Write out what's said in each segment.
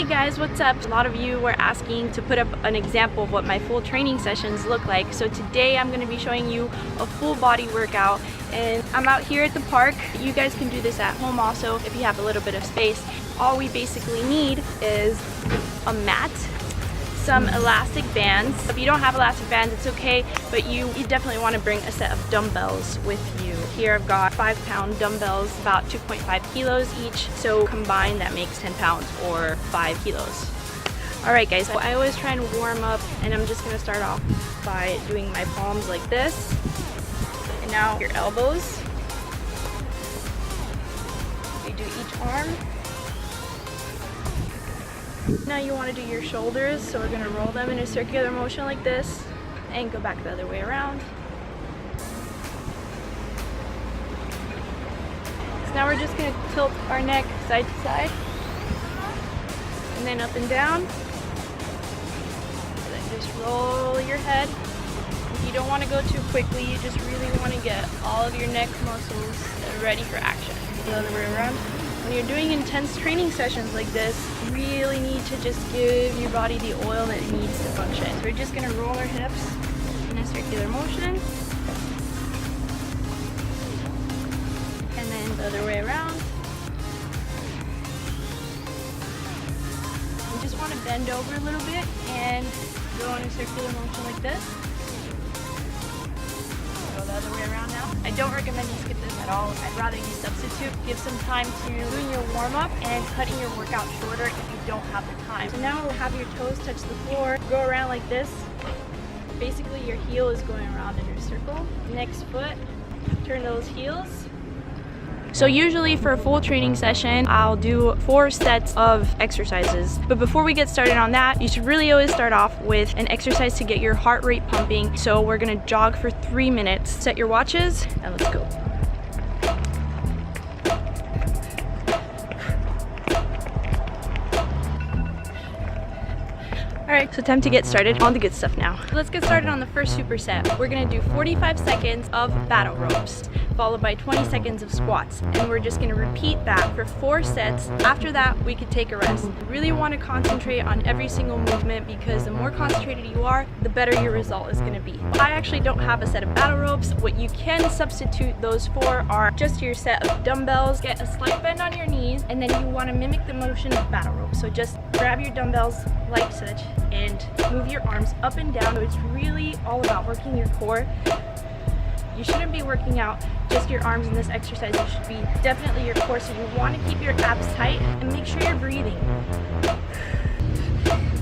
Hey guys, what's up? A lot of you were asking to put up an example of what my full training sessions look like. So today I'm going to be showing you a full body workout, and I'm out here at the park. You guys can do this at home also if you have a little bit of space. All we basically need is a mat, some elastic bands. If you don't have elastic bands, it's okay, but you definitely want to bring a set of dumbbells with you. Here I've got 5-pound dumbbells, about 2.5 kilos each, so combined that makes 10 pounds or 5 kilos. Alright guys, so I always try and warm up, and I'm just going to start off by doing my palms like this, and now your elbows. You do each arm. Now you want to do your shoulders, so we're going to roll them in a circular motion like this and go back the other way around. So now we're just going to tilt our neck side to side and then up and down. And then just roll your head. If you don't want to go too quickly, you just really want to get all of your neck muscles ready for action. The other way around. When you're doing intense training sessions like this, you really need to just give your body the oil that it needs to function. So we're just going to roll our hips in a circular motion. And then the other way around. You just want to bend over a little bit and go in a circular motion like this. Go the other way around now. I don't recommend you skip this at all. I'd rather you substitute. Give some time to doing your warm-up and cutting your workout shorter if you don't have the time. So now have your toes touch the floor. Go around like this. Basically your heel is going around in a circle. Next foot, turn those heels. So usually for a full training session, I'll do 4 sets of exercises. But before we get started on that, you should really always start off with an exercise to get your heart rate pumping. So we're gonna jog for 3 minutes. Set your watches and let's go. Alright, so time to get started on the good stuff now. Let's get started on the first superset. We're gonna do 45 seconds of battle ropes, followed by 20 seconds of squats. And we're just gonna repeat that for 4 sets. After that, we could take a rest. You really wanna concentrate on every single movement, because the more concentrated you are, the better your result is gonna be. I actually don't have a set of battle ropes. What you can substitute those for are just your set of dumbbells. Get a slight bend on your knees, and then you wanna mimic the motion of battle ropes. So just grab your dumbbells like such, and move your arms up and down. So it's really all about working your core. You shouldn't be working out just your arms in this exercise. It should be definitely your core. So you want to keep your abs tight and make sure you're breathing.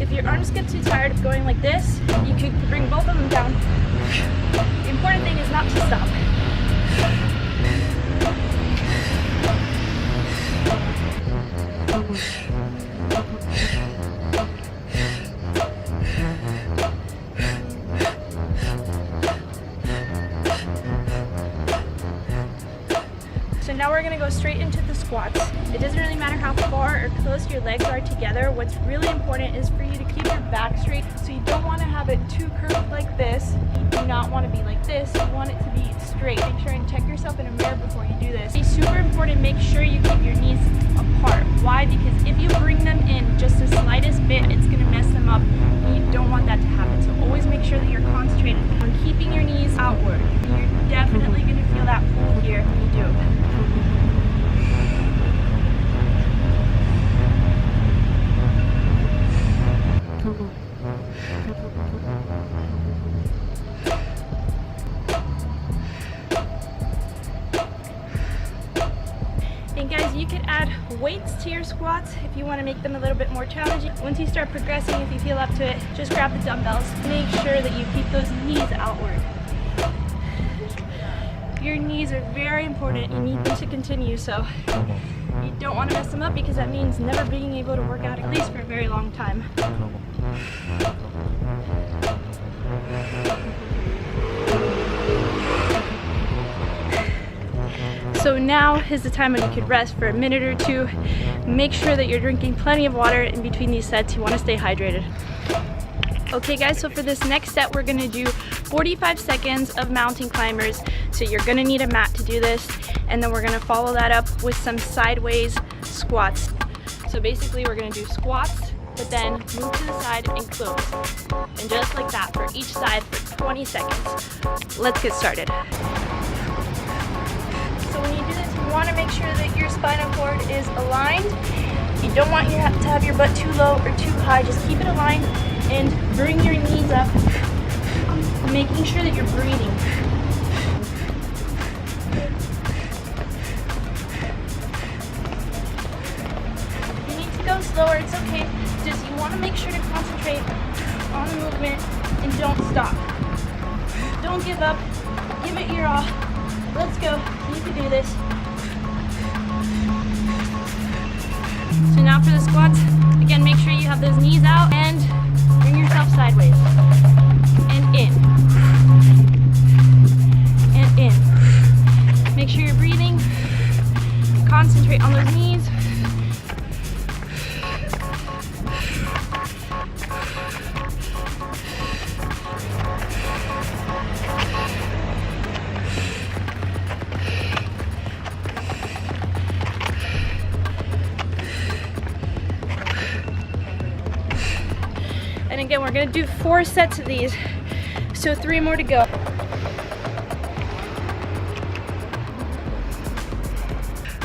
If your arms get too tired of going like this, you could bring both of them down. The important thing is not to stop. So now we're going to go straight into the squats. It doesn't really matter how far or close your legs are together. What's really important is for you to keep your back straight. So you don't want to have it too curved like this. You do not want to be like this. You want it to be straight. Make sure and check yourself in a mirror before you do this. It's super important. Make sure you keep your knees apart. Why? Because if you bring them in just the slightest bit, it's going to mess them up. And you don't want that to happen. So always make sure that you're concentrated on keeping your knees outward. You're definitely going to feel that pull here when you do it. And guys, you could add weights to your squats if you want to make them a little bit more challenging. Once you start progressing, if you feel up to it, just grab the dumbbells. Make sure that you keep those knees outward. Your knees are very important. You need them to continue, so you don't want to mess them up, because that means never being able to work out, at least for a very long time. So now is the time when you could rest for a minute or two. Make sure that you're drinking plenty of water in between these sets. You want to stay hydrated. Okay guys, so for this next set, we're gonna do 45 seconds of mountain climbers. So you're gonna need a mat to do this, and then we're gonna follow that up with some sideways squats. So basically we're gonna do squats, but then move to the side and close. And just like that for each side for 20 seconds. Let's get started. So when you do this, you wanna make sure that your spinal cord is aligned. You don't want to have your butt too low or too high. Just keep it aligned and bring your knees up, making sure that you're breathing. If you need to go slower, it's okay. Just you want to make sure to concentrate on the movement and don't stop. Don't give up. Give it your all. Let's go. You can do this. So now for the squats, again, make sure you have those knees out and bring yourself sideways. And in. And in. Make sure you're breathing. Concentrate on those knees. And again, we're gonna do 4 sets of these, so 3 more to go.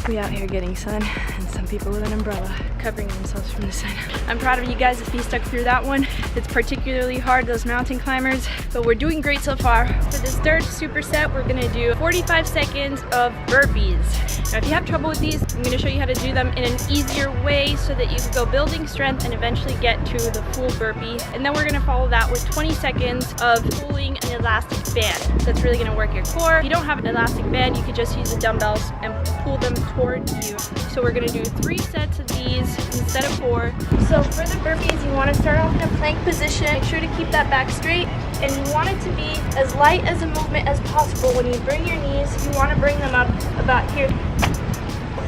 We out here getting sun, and some people with an umbrella covering themselves from the sun. I'm proud of you guys if you stuck through that one. It's particularly hard, those mountain climbers, but we're doing great so far. For this third superset, we're gonna do 45 seconds of burpees. Now, if you have trouble with these, I'm gonna show you how to do them in an easier way so that you can go building strength and eventually get to the full burpee. And then we're gonna follow that with 20 seconds of pulling an elastic band. That's really gonna work your core. If you don't have an elastic band, you could just use the dumbbells and pull them toward you. So we're gonna do 3 sets of these instead of 4. So for the burpees, you wanna start off in a plank position. Make sure to keep that back straight. And you want it to be as light as a movement as possible. When you bring your knees, you wanna bring them up about here.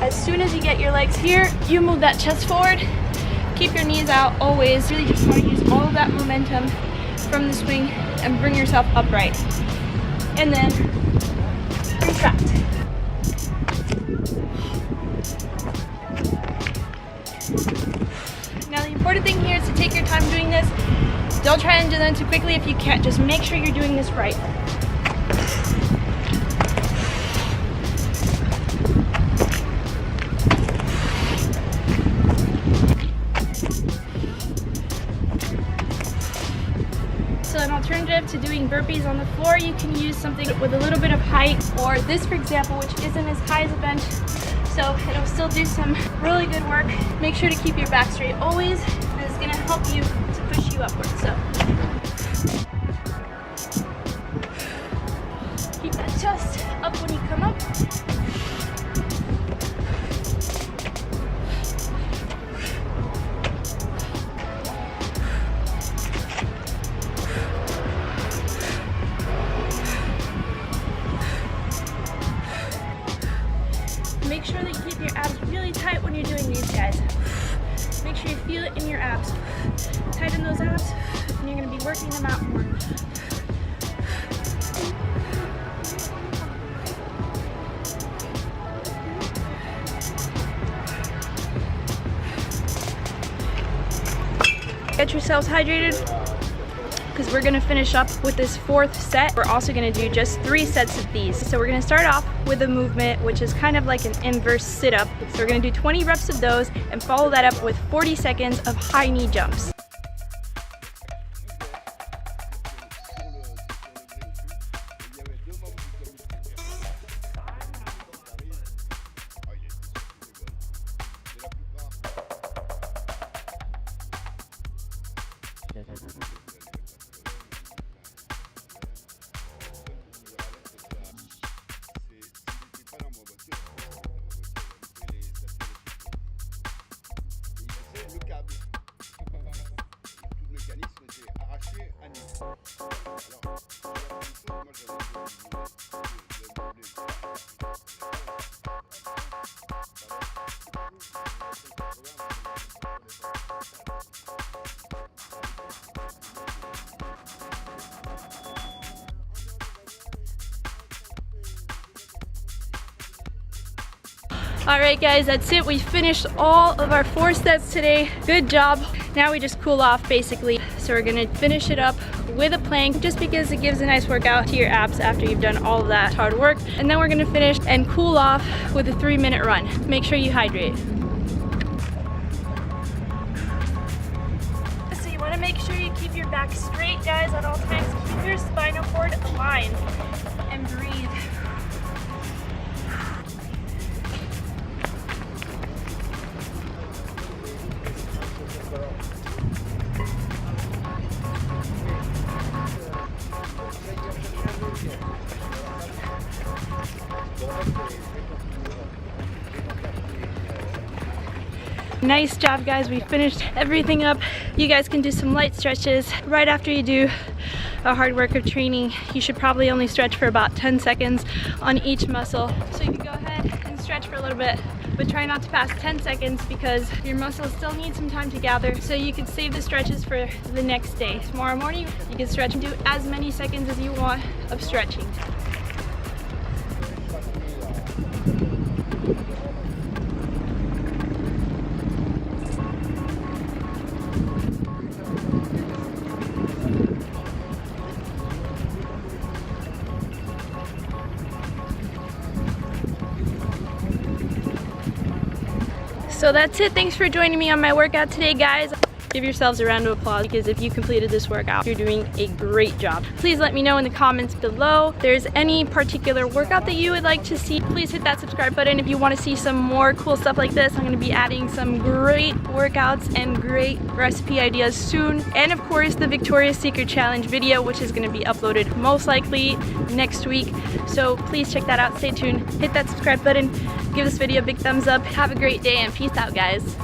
As soon as you get your legs here, you move that chest forward. Keep your knees out always. Really just wanna use all of that momentum from the swing and bring yourself upright. And then retract. Now the important thing here is to take your time doing this. Don't try and do them too quickly if you can't. Just make sure you're doing this right. So an alternative to doing burpees on the floor, you can use something with a little bit of height, or this for example, which isn't as high as a bench. So it'll still do some really good work. Make sure to keep your back straight always. This is gonna help you to push you upwards. So keep that chest up when you come up. Make sure that you keep your abs really tight when you're doing these, guys. Make sure you feel it in your abs. Tighten those abs, and you're going to be working them out more. Get yourselves hydrated, because we're gonna finish up with this 4th set. We're also gonna do just 3 sets of these. So we're gonna start off with a movement which is kind of like an inverse sit-up. So we're gonna do 20 reps of those and follow that up with 40 seconds of high knee jumps. All right guys, that's it. We finished all of our 4 sets today. Good job. Now we just cool off basically. So we're gonna finish it up with a plank just because it gives a nice workout to your abs after you've done all of that hard work. And then we're gonna finish and cool off with a 3-minute run. Make sure you hydrate. So you wanna make sure you keep your back straight, guys, at all times. Keep your spinal cord aligned and breathe. Nice job guys, we finished everything up. You guys can do some light stretches right after you do a hard work of training. You should probably only stretch for about 10 seconds on each muscle. So you can go ahead and stretch for a little bit, but try not to pass 10 seconds because your muscles still need some time to gather. So you can save the stretches for the next day. Tomorrow morning, you can stretch and do as many seconds as you want of stretching. So that's it. Thanks for joining me on my workout today, guys. Give yourselves a round of applause because if you completed this workout, you're doing a great job. Please let me know in the comments below if there's any particular workout that you would like to see. Please hit that subscribe button if you want to see some more cool stuff like this. I'm going to be adding some great workouts and great recipe ideas soon. And of course, the Victoria's Secret Challenge video, which is going to be uploaded most likely next week. So please check that out. Stay tuned. Hit that subscribe button. Give this video a big thumbs up. Have a great day and peace out, guys.